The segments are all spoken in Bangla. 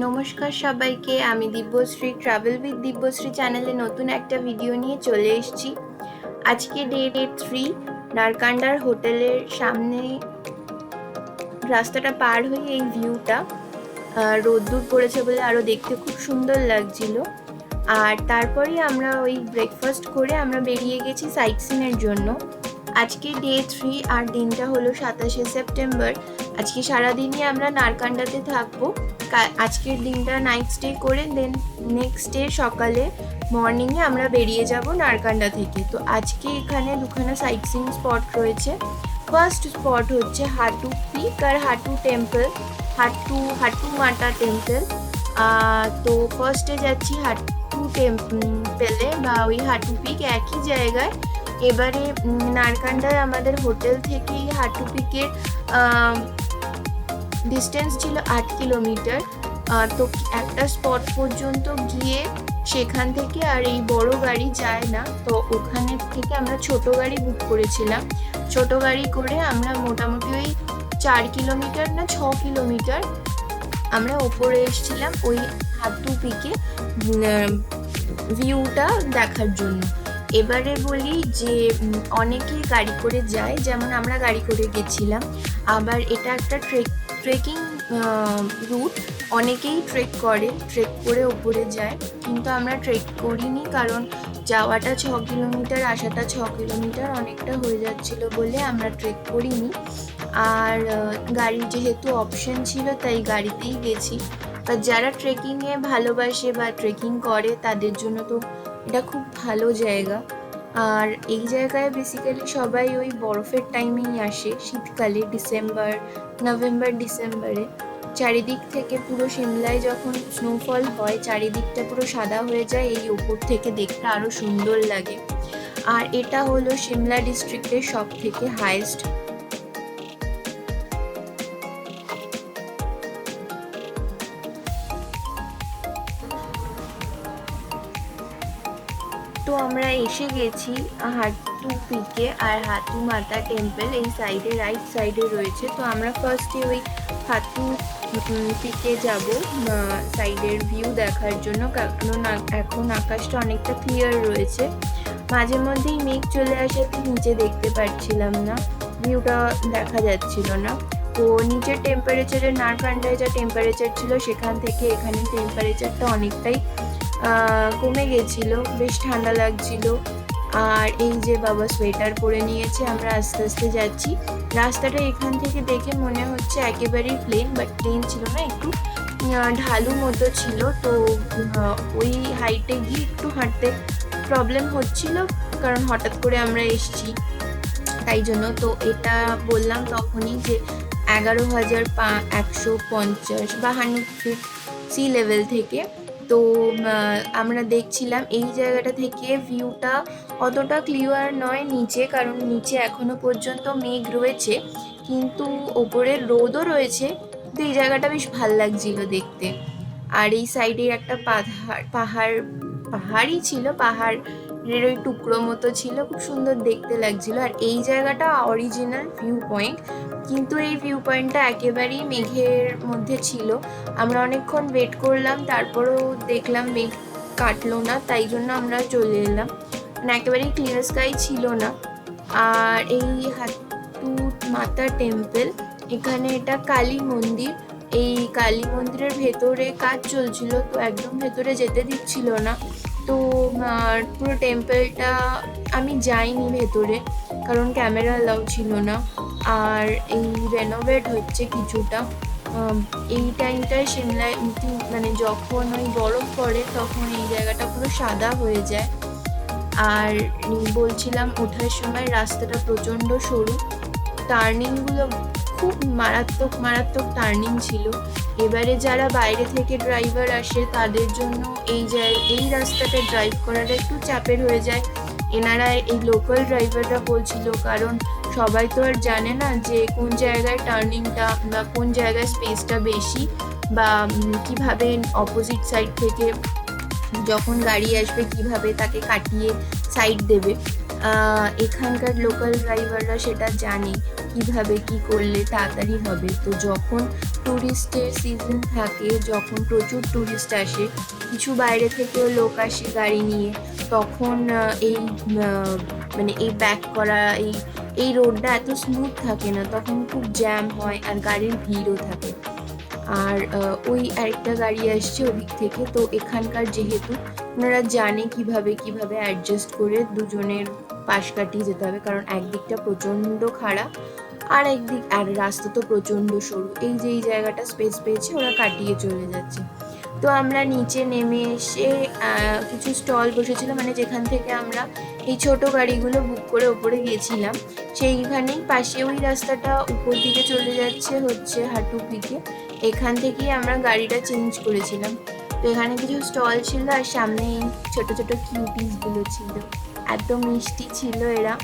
নমস্কার সবাইকে, আমি দিব্যশ্রী ট্রাভেল উইথ দিব্যশ্রী চ্যানেলে নতুন একটা ভিডিও নিয়ে চলে এসেছি। আজকে ডে 3, নারকান্ডার হোটেলের সামনে রাস্তাটা পার হয়ে এই ভিউটা, রোদ্দুর পড়েছে বলে আরও দেখতে খুব সুন্দর লাগছিল। আর তারপরেই আমরা ওই ব্রেকফাস্ট করে আমরা বেরিয়ে গেছি সাইট সিনের জন্য। আজকে ডে 3 আর দিনটা হলো 27শে সেপ্টেম্বর। আজকে সারাদিনই আমরা নারকান্ডাতে থাকবো। আজকের দিনটা নাইট স্টে করে দেন নেক্সট ডে সকালে মর্নিংয়ে আমরা বেরিয়ে যাব নারকান্ডা থেকে। তো আজকে এখানে দুখানা সাইট সিন স্পট রয়েছে। ফার্স্ট স্পট হচ্ছে হাটু পিক আর হাটু টেম্পল, হাটু মাতা টেম্পল। তো ফার্স্টে যাচ্ছি হাটু টেম্পলে বা ওই হাটু পিক, একই জায়গায়। এবারে নারকান্ডায় আমাদের হোটেল থেকে হাটু পিকের ডিস্টেন্স ছিল 8 কিলোমিটার। তো একটা স্পট পর্যন্ত গিয়ে সেখান থেকে আর এই বড় গাড়ি যায় না, তো ওখানে থেকে আমরা ছোট গাড়ি বুক করেছিলাম। ছোট গাড়ি করে আমরা মোটামুটি ওই 4 কিলোমিটার না 6 কিলোমিটার আমরা ওপরে এসেছিলাম ওই হাটু পিকে ভিউটা দেখার জন্য। এবারে বলি যে অনেকেই গাড়ি করে যায়, যেমন আমরা গাড়ি করে গেছিলাম। আবার এটা একটা ট্রেকিং রুট, অনেকেই ট্রেক করে ওপরে যায়, কিন্তু আমরা ট্রেক করিনি, কারণ যাওয়াটা 6 কিলোমিটার আসাটা 6 কিলোমিটার অনেকটা হয়ে যাচ্ছিল বলে আমরা ট্রেক করিনি। আর গাড়ির যেহেতু অপশন ছিল তাই গাড়িতেই গেছি। বা যারা ট্রেকিংয়ে ভালোবাসে বা ট্রেকিং করে তাদের জন্য তো এটা খুব ভালো জায়গা। আর এই জায়গায় বেসিক্যালি সবাই ওই বরফের টাইমেই আসে, শীতকালে নভেম্বর ডিসেম্বরে। চারিদিক থেকে পুরো সিমলায় যখন স্নোফল হয় চারিদিকটা পুরো সাদা হয়ে যায়, এই ওপর থেকে দেখতে আরও সুন্দর লাগে। আর এটা হলো সিমলা ডিস্ট্রিক্টের সব থেকে হাইয়েস্ট। তো আমরা এসে গেছি হাটু পিকে, আর হাটু মাতা টেম্পল এই সাইডে রাইট সাইডে রয়েছে। তো আমরা ফার্স্টে ওই হাটু পিকে যাব সাইডের ভিউ দেখার জন্য, কারণ এখন আকাশটা অনেকটা ক্লিয়ার রয়েছে। মাঝে মধ্যেই মেঘ চলে আসাতে নিচে দেখতে পাচ্ছিলাম না, ভিউটা দেখা যাচ্ছিল না। তো নিচের টেম্পারেচারের নারকান্ডায় যা টেম্পারেচার ছিল সেখান থেকে এখানে টেম্পারেচারটা অনেকটাই কমে গেছিল, বেশ ঠান্ডা লাগছিল। আর এই যে বাবা সোয়েটার পরে নিয়েছে, আমরা আস্তে আস্তে যাচ্ছি। রাস্তাটা এখান থেকে দেখে মনে হচ্ছে একেবারেই প্লেন, বাট প্লেন ছিল না, একটু ঢালু মতো ছিল। তো ওই হাইটে গিয়ে একটু হাঁটতে প্রবলেম হচ্ছিল, কারণ হঠাৎ করে আমরা এসছি তাই জন্য। তো এটা বললাম তখনই যে 11,150 বা 100 ফিট সি লেভেল থেকে। তো আমরা দেখছিলাম এই জায়গাটা থেকে ভিউটা অতটা ক্লিয়ার নয় নিচে, কারণ নিচে এখনো পর্যন্ত মেঘ রয়েছে, কিন্তু ওপরের রোদও রয়েছে। তো এই জায়গাটা বেশ ভাল লাগছিল দেখতে। আর এই সাইডে একটা পাহাড়ই ছিল, পাহাড়ের ওই টুকরো মতো ছিল, খুব সুন্দর দেখতে লাগছিল। আর এই জায়গাটা অরিজিনাল ভিউ পয়েন্ট, কিন্তু এই ভিউ পয়েন্টটা একেবারেই মেঘের মধ্যে ছিল। আমরা অনেকক্ষণ ওয়েট করলাম, তারপরেও দেখলাম মেঘ কাটলো না, তাই জন্য আমরা চলে এলাম। মানে একেবারেই ক্লিয়ার স্কাই ছিল না। আর এই হাটু মাতা টেম্পল, এখানে এটা কালী মন্দির। এই কালী মন্দিরের ভেতরে কাজ চলছিল, তো একদম ভেতরে যেতে দিচ্ছিল না। তো পুরো টেম্পলটা আমি যাইনি ভেতরে, কারণ ক্যামেরা অ্যালাউ ছিল না। আর এই রেনোভেট হচ্ছে কিছুটা। এই টাইমটায় সিমলায় মানে যখন ওই বরফ পড়ে তখন এই জায়গাটা পুরো সাদা হয়ে যায়। আর বলছিলাম ওঠার সময় রাস্তাটা প্রচণ্ড সরু, টার্নিংগুলো খুব মারাত্মক টার্নিং ছিল। এবারে যারা বাইরে থেকে ড্রাইভার আসে তাদের জন্য এই রাস্তাটা ড্রাইভ করাটা একটু চাপের হয়ে যায়। এনারা এই লোকাল ড্রাইভাররা বলছিল, কারণ সবাই তো আর জানে না যে কোন জায়গায় টার্নিংটা বা কোন জায়গায় স্পেসটা বেশি, বা কিভাবে অপোজিট সাইড থেকে যখন গাড়ি আসবে কিভাবে তাকে কাটিয়ে সাইড দেবে। এখানকার লোকাল ড্রাইভাররা সেটা জানে। কিভাবে কি করলে তাড়াতাড়ি হবে। তো যখন ট্যুরিস্টের সিজন থাকে, যখন প্রচুর ট্যুরিস্ট আসে, কিছু বাইরে থেকেও লোক আসে গাড়ি নিয়ে, তখন মানে এই ব্যাক করা এই রোডটা এত স্মুথ থাকে না, তখন খুব জ্যাম হয় আর গাড়ির ভিড়ও থাকে। আর ওই আরেকটা গাড়ি আসছে ওদিক থেকে, তো এখানকার যেহেতু ওনারা জানে কিভাবে অ্যাডজাস্ট করে দুজনের পাশ কাটিয়ে যেতে হবে, কারণ একদিকটা প্রচণ্ড খারাপ আর আর রাস্তা তো প্রচণ্ড সরু, এই যে এই জায়গাটা স্পেস পেয়েছে ওরা কাটিয়ে চলে যাচ্ছে। তো আমরা নিচে নেমে এসে কিছু স্টল বসেছিল, মানে যেখান থেকে আমরা এই ছোট গাড়িগুলো বুক করে ওপরে গিয়েছিলাম, সেইখানেই পাশে ওই রাস্তাটা উপর দিকে চলে যাচ্ছে হচ্ছে হাটুপিকে, এখান থেকেই আমরা গাড়িটা চেঞ্জ করেছিলাম। তো এখানে কিছু স্টল ছিল আর সামনে ছোট ছোট কিউটিসগুলো ছিল, এত মিষ্টি ছিল এরা,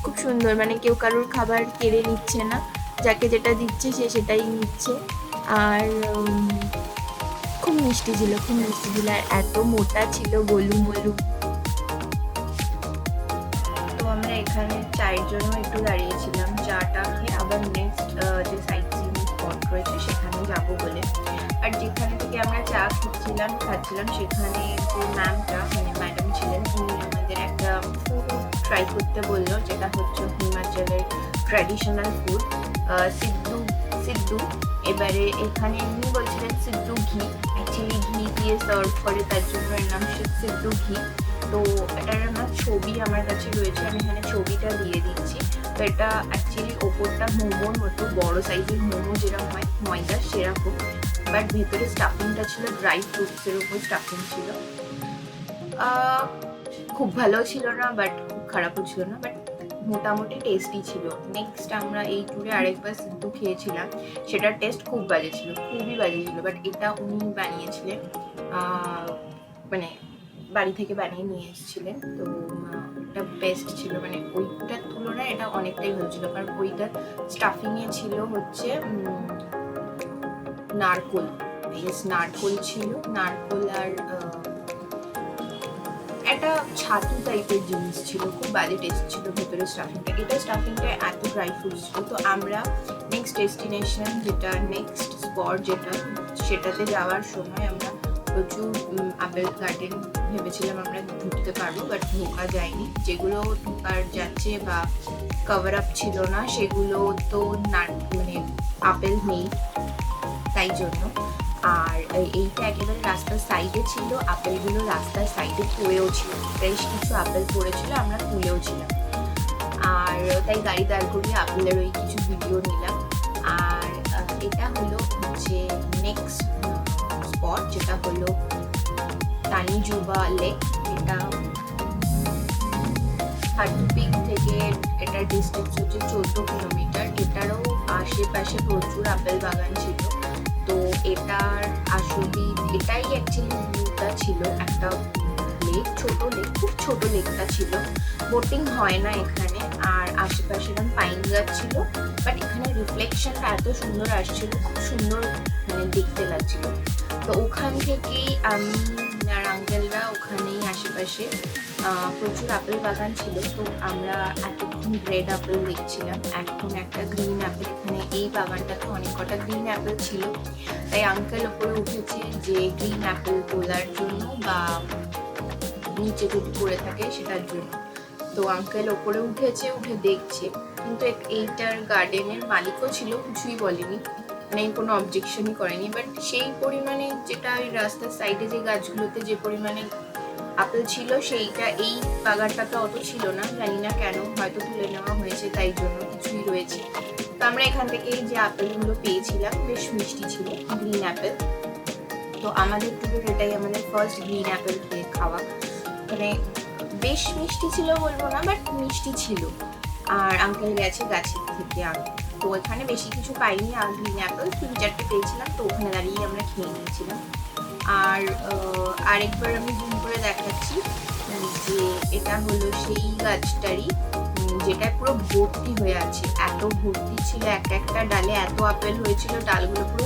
খুব সুন্দর, মানে কেউ কারোর খাবার কেড়ে নিচ্ছে না, যাকে যেটা দিচ্ছে সে সেটাই নিচ্ছে। আর খুব মিষ্টি ছিল আর এত মোটা ছিল, গোলু মোলু। তো আমরা এখানে চায়ের জন্য একটু দাঁড়িয়েছিলাম, চাটা খেয়ে আবার নেক্সট যে সাইট সিইং স্পট রয়েছে সেখানে যাবো বলে। আর যেখানে থেকে আমরা চা খাচ্ছিলাম সেখানে যে ম্যামটা, মানে ম্যাডাম ছিলেন, উনি আমাদের একটা ফুড ট্রাই করতে বললো, যেটা হচ্ছে হিমাচলের ট্র্যাডিশনাল ফুড সিদ্ধু। এবারে এখানে এমনি বলছিলেন সিদ্ধু ঘি, অ্যাকচুয়ালি ঘি দিয়ে সার্ভ করে, তার জন্য এর নাম সিদ্ধু ঘি। তো এটার আমার ছবি আমার কাছে রয়েছে, আমি এখানে ছবিটা দিয়ে দিচ্ছি। তো এটা অ্যাকচুয়ালি ওপরটা মোমোর মতো, বড় সাইজের মোমো যেরকম হয় ময়দা সেরকম, বাট ভেতরে স্টাফিংটা ছিল ড্রাই ফ্রুটসের উপর স্টাফিং ছিল। খুব ভালো ছিল না, বাট খুব খারাপও ছিল না, বাট মোটামুটি টেস্টি ছিল। নেক্সট আমরা এই ট্যুরে আরেকবার সিদ্ধু খেয়েছিলাম, সেটার টেস্ট খুবই বাজে ছিল, বাট এটা উনি বানিয়েছিলেন, মানে বাড়ি থেকে বানিয়ে নিয়ে এসেছিলেন। তো এটা বেস্ট ছিল, মানে ওইটার তুলনায় এটা অনেকটাই ভালো ছিল, কারণ ওইটার স্টাফিংয়ে ছিল হচ্ছে নারকোল ছিল, নারকোল আর একটা ছাতু টাইপের জিনিস ছিল, খুব বাজে টেস্ট ছিল ভেতরে স্টাফিংটা এত ড্রাই ফ্রুটস ছিল। তো আমরা নেক্সট ডেস্টিনেশন যেটা নেক্সট স্পট সেটাতে যাওয়ার সময় আমরা প্রচুর আপেল গার্ডেন ভেবেছিলাম আমরা ঢুকতে পারবো, বাট ঢোকা যায়নি, যেগুলো ঢোকার যাচ্ছে বা কভার আপ ছিল না সেগুলো তো মানে আপেল নেই, তাই জন্য। আর এইটা একেবারে রাস্তার সাইডে ছিল, আপেলগুলো রাস্তার সাইডে পড়েও ছিল, বেশ কিছু আপেল পড়েছিল, আমরা তুলেও ছিলাম। আর তাই গাড়ি দাঁড় করিয়ে আপেলের ওই কিছু ভিডিও নিলাম। আর এটা হলো হচ্ছে নেক্সট স্পট, যেটা হলো তানিজুবা লেক। এটা হাটুপিক থেকে এটার ডিস্টেন্স হচ্ছে 14 কিলোমিটার। এটারও আশেপাশে প্রচুর আপেল বাগান ছিল। তো এটার আসলে এটাই অ্যাকচুয়ালি ভিউটা ছিল, একটা লেক, খুব ছোট লেকটা ছিল। বোটিং হয় না এখানে, আর আশেপাশে এরকম পাইন গাছ ছিল, বাট এখানে রিফ্লেকশনটা এত সুন্দর আসছিল, খুব সুন্দর মানে দেখতে লাগছিল। তো ওখান থেকেই আমি আর আঙ্কেলরা ওখানেই আশেপাশে প্রচুর আপেল বাগান ছিল। তো আমরা এতক্ষণ রেড আপেল দেখছিলাম, এখন একটা গ্রিন আপেল, এখানে এই বাগানটাতে অনেক কটা গ্রিন আপেল ছিল, তাই আঙ্কেল ওপরে উঠেছে যে গ্রিন আপেল তোলার জন্য বা নিচে যদি পড়ে থাকে সেটার জন্য। তো আঙ্কেল ওপরে উঠে দেখছে, কিন্তু এইটার গার্ডেনের মালিকও ছিল, কিছুই বলেনি, মানে কোনো অবজেকশনই করেনি। বাট সেই পরিমাণে যেটা ওই রাস্তার সাইডে যে গাছগুলোতে যে পরিমাণে আপেল ছিল, সেইটা এই বাগানটাতে অত ছিল না, জানি না কেন, হয়তো তুলে নেওয়া হয়েছে তাই জন্য কিছুই রয়েছে। তো আমরা এখান থেকে যে আপেলগুলো পেয়েছিলাম বেশ মিষ্টি ছিল, গ্রিন আপেল। তো আমাদের ট্যুরের এটাই আমাদের ফার্স্ট গ্রিন আপেল খাওয়া, মানে বেশ মিষ্টি ছিল বলবো না, বাট মিষ্টি ছিল। আর আঙ্কেল গেছে গাছের থেকে তো এখানে বেশি কিছু পাইনি, আর গ্রিন অ্যাপেল 3-4টে পেয়েছিলাম, তো ওখানে দাঁড়িয়ে আমরা খেয়ে নিয়েছিলাম। আর আরেকবার আমি জুম করে দেখাচ্ছি যে এটা হলো সেই গাছটারই, যেটা পুরো ভর্তি হয়ে আছে, এত ভর্তি ছিল, একটা ডালে এত আপেল হয়েছিল, ডালগুলো পুরো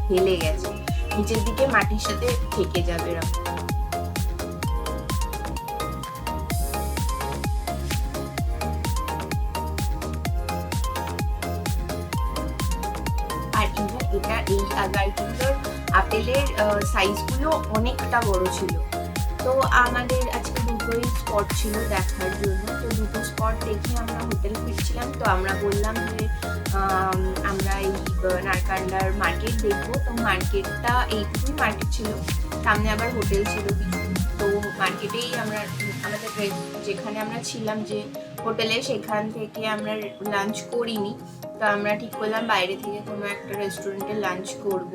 হেলে গেছে, নিচের দিকে মাটির সাথে থেকে যাবে এরকম। হোটেলের সাইজগুলো অনেকটা বড় ছিল। তো আমাদের আজকে দুটোই স্পট ছিল দেখার জন্য, তো দুটো স্পট দেখে আমরা হোটেল ফিরছিলাম। তো আমরা বললাম যে আমরা এই নারকান্ডার মার্কেট দেখবো। তো মার্কেটটা এইটুকুই মার্কেট ছিল, সামনে আবার হোটেল ছিল কিছু। তো মার্কেটেই আমরা আমাদের যেখানে আমরা ছিলাম যে হোটেলে, সেখান থেকে আমরা লাঞ্চ করিনি। তো আমরা ঠিক করলাম বাইরে থেকে কোনো একটা রেস্টুরেন্টে লাঞ্চ করব।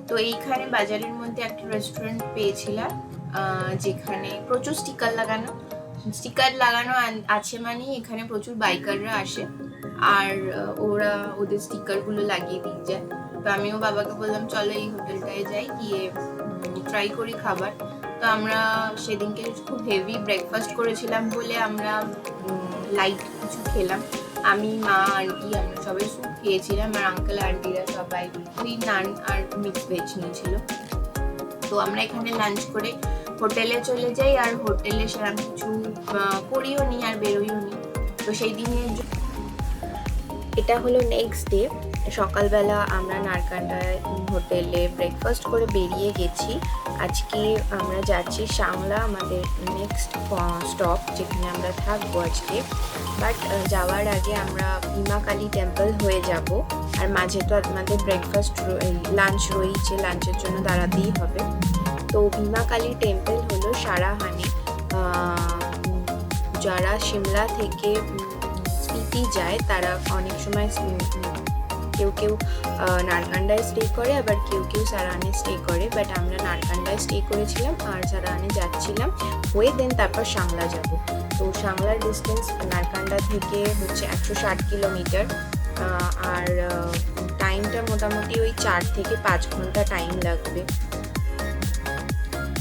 তো এইখানে বাজারের মধ্যে একটা রেস্টুরেন্ট পেয়েছিলাম যেখানে প্রচুর স্টিকার লাগানো আছে, মানে এখানে প্রচুর বাইকাররা আসে আর ওরা ওদের স্টিকারগুলো লাগিয়ে দিয়ে যায়। তো আমিও বাবাকে বললাম চলো এই হোটেলটায় যাই, গিয়ে ট্রাই করি খাবার। তো আমরা সেদিনকে খুব হেভি ব্রেকফাস্ট করেছিলাম বলে আমরা লাইট কিছু খেলাম। আমি, মা, আন্টি আমরা সবাই স্যুপ খেয়েছিলাম, আর আঙ্কেল আন্টিরা সবাই ওই নান আর মিক্স ভেজ নিয়েছিল। তো আমরা এখানে লাঞ্চ করে হোটেলে চলে যাই, আর হোটেলে সেরকম কিছু করিও নি আর বেরোইও নি। তো সেই দিনের এটা হলো নেক্সট ডে। সকালবেলা আমরা নারকান্ডায় হোটেলে ব্রেকফাস্ট করে বেরিয়ে গেছি। আজকে আমরা যাচ্ছি সাংলা, আমাদের নেক্সট স্টপ যেখানে আমরা থাকবো আজকে। বাট যাওয়ার আগে আমরা ভীমা কালী টেম্পল হয়ে যাব, আর মাঝে তো আমাদের ব্রেকফাস্ট লাঞ্চ রয়েছে, লাঞ্চের জন্য দাঁড়াতেই হবে। তো ভীমা কালী টেম্পল হলো সারাহানে, যারা সিমলা থেকে স্পিতি যায় তারা অনেক সময় কেউ নারকান্ডায় স্টে করে, আবার কেউ সারাহানে স্টে করে। বাট আমরা নারকান্ডায় স্টে করেছিলাম আর সারাহানে যাচ্ছিলাম হয়ে দেন তারপর সাংলা যাব। তো সাংলার ডিস্টেন্স নারকান্ডা থেকে হচ্ছে 160 কিলোমিটার, আর টাইমটা মোটামুটি ওই 4 থেকে 5 ঘন্টা টাইম লাগবে।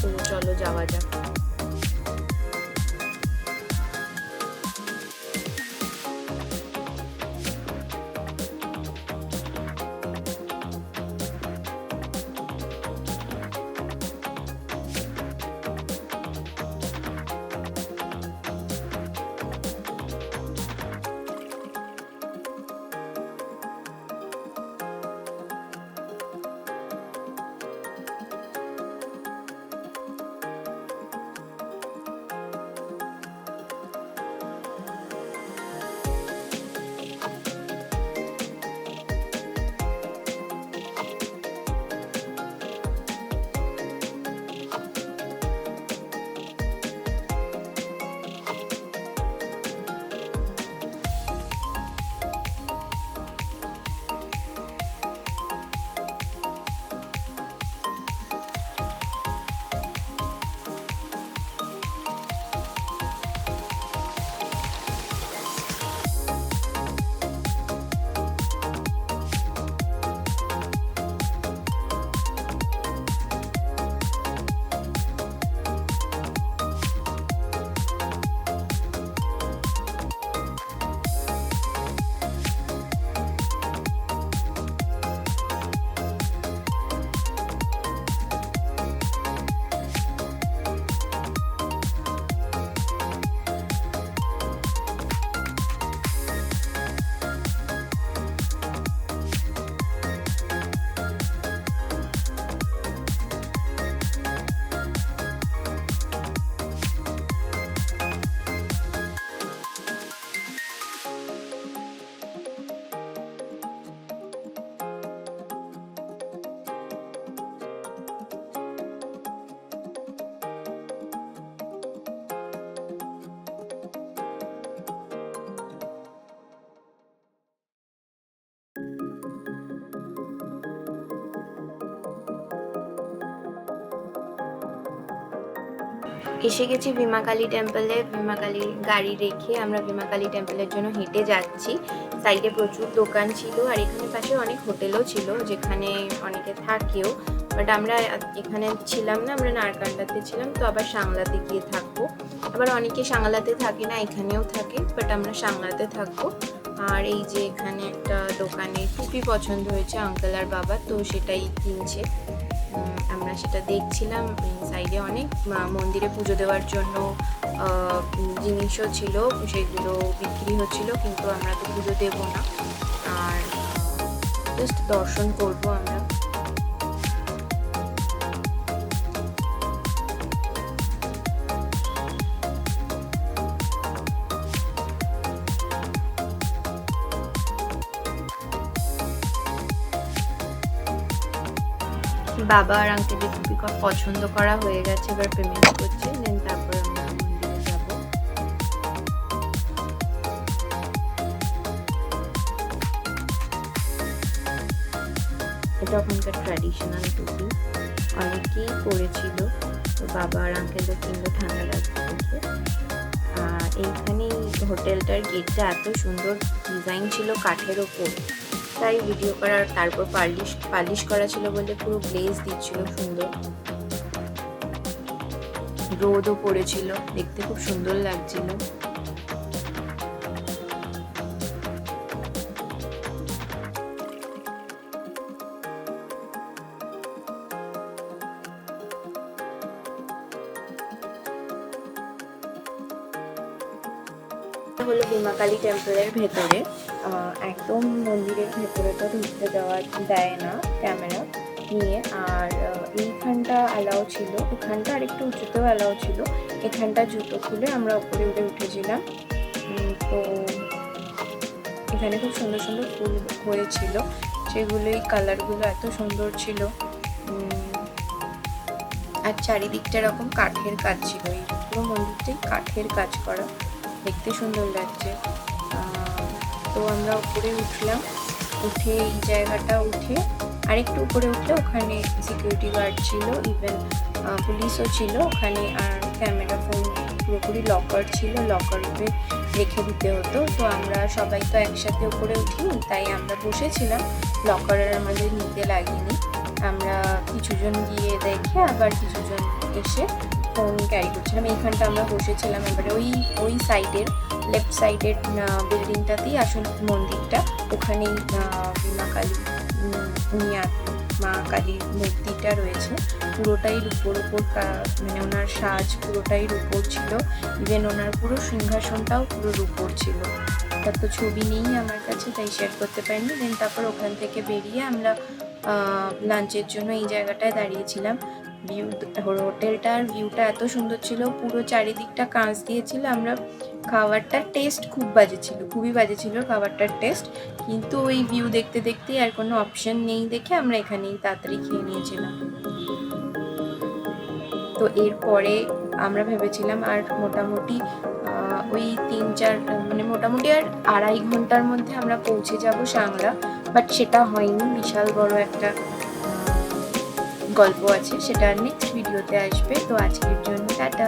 তো চলো যাওয়া যাক। এসে গেছি ভীমা কালী টেম্পলে। ভীমা কালীর গাড়ি রেখে আমরা ভীমা কালী টেম্পলের জন্য হেঁটে যাচ্ছি। সাইডে প্রচুর দোকান ছিল, আর এখানে পাশে অনেক হোটেলও ছিল যেখানে অনেকে থাকেও। বাট আমরা এখানে ছিলাম না, আমরা নারকান্ডাতে ছিলাম। তো আবার সাংলাতে গিয়ে থাকবো। আবার অনেকে সাংলাতে থাকে না, এখানেও থাকে, বাট আমরা সাংলাতে থাকবো। আর এই যে এখানে একটা দোকানে টুপি পছন্দ হয়েছে আঙ্কেল আর বাবা, তো সেটাই কিনছে। আমরা সেটা দেখছিলাম। সাইডে অনেক মন্দিরে পুজো দেওয়ার জন্য জিনিসও ছিল, সেগুলো বিক্রি হচ্ছিল, কিন্তু আমরা তো পুজো দেবো না, আর জাস্ট দর্শন করবো আমরা। বাবা আর আঙ্কেলের টুপি পছন্দ করা হয়ে গেছে, এবার পেমেন্ট করছে, দেন তারপর আমরা মন্দিরে যাব। এটা ওখানকার ট্র্যাডিশনাল টুপি, অনেকেই পরেছিল, তো বাবা আর আঙ্কেলও কিনলো ঠান্ডা লাগছে দেখে। এইখানেই হোটেলটার গেটটা এত সুন্দর ডিজাইন ছিল কাঠের ওপর, তাই ভিডিও করার, তারপর পালিশ করা ছিল বলে পুরো গ্লেজ দিচ্ছিল সুন্দর, রোদও পড়েছিল, দেখতে খুব সুন্দর লাগছিল। হলো ভীমা কালী টেম্পলের ভেতরে, একদম মন্দিরের ভেতরে তো ঢুকতে দেওয়া দেয় না ক্যামেরা নিয়ে, আর এইখানটা অ্যালাউ ছিল, এখানটা আরেকটু উঁচুতেও অ্যালাউ ছিল। এখানটা জুতো খুলে আমরা উপরে উঠেছিলাম। তো এখানে খুব সুন্দর সুন্দর ফুল হয়েছিল, সেগুলোই কালারগুলো এত সুন্দর ছিল, আর চারিদিকটা এরকম কাঠের কাজ ছিল, এই পুরো মন্দিরটাই কাঠের কাজ করা, দেখতে সুন্দর লাগছে। তো আমরা উপরে উঠলাম, উঠে এই জায়গাটা উঠে আরেকটু উপরে উঠলে ওখানে সিকিউরিটি গার্ড ছিল, ইভেন পুলিশও ছিল ওখানে, আর ক্যামেরা ফোন পুরোপুরি লকার ছিল, লকারে রেখে দিতে হতো। তো আমরা সবাই তো একসাথে উপরে উঠিনি, তাই আমরা বসেছিলাম, লকারের আমাদের নিতে লাগেনি, আমরা কিছুজন গিয়ে দেখে আবার কিছুজন এসে ফোন ক্যারি করছিলাম। এইখানটা আমরা বসেছিলাম, এবারে ওই সাইডের লেফট সাইডের বিল্ডিংটাতেই আসল মন্দিরটা, ওখানেই ভীমা কালী মা কালীর মূর্তিটা রয়েছে, পুরোটাই রূপোর ওপর, মানে ওনার সাজ পুরোটাই রূপোর ছিল, ইভেন ওনার পুরো সিংহাসনটাও পুরো রূপোর ছিল। তার তো ছবি নেই আমার কাছে, তাই শেয়ার করতে পারিনি। দেন তারপর ওখান থেকে বেরিয়ে আমরা লাঞ্চের জন্য এই জায়গাটায় দাঁড়িয়েছিলাম। হোটেলটার ভিউটা এত সুন্দর ছিল, পুরো চারিদিকটা কাঁচ দিয়েছিল। আমরা খাবারটার টেস্ট খুবই বাজে ছিল খাবারটার টেস্ট, কিন্তু ওই ভিউ দেখতে দেখতেই আর কোনো অপশন নেই দেখে আমরা এখানেই তাড়াতাড়ি খেয়ে নিয়েছিলাম। তো এরপরে আমরা ভেবেছিলাম আর মোটামুটি ওই 3-4 মানে মোটামুটি আর 2.5 ঘন্টার মধ্যে আমরা পৌঁছে যাব সাংলা, বাট সেটা হয়নি, বিশাল বড় একটা গল্প আছে, সেটা নেক্সট ভিডিওতে আসবে। তো আজকের জন্য টাটা।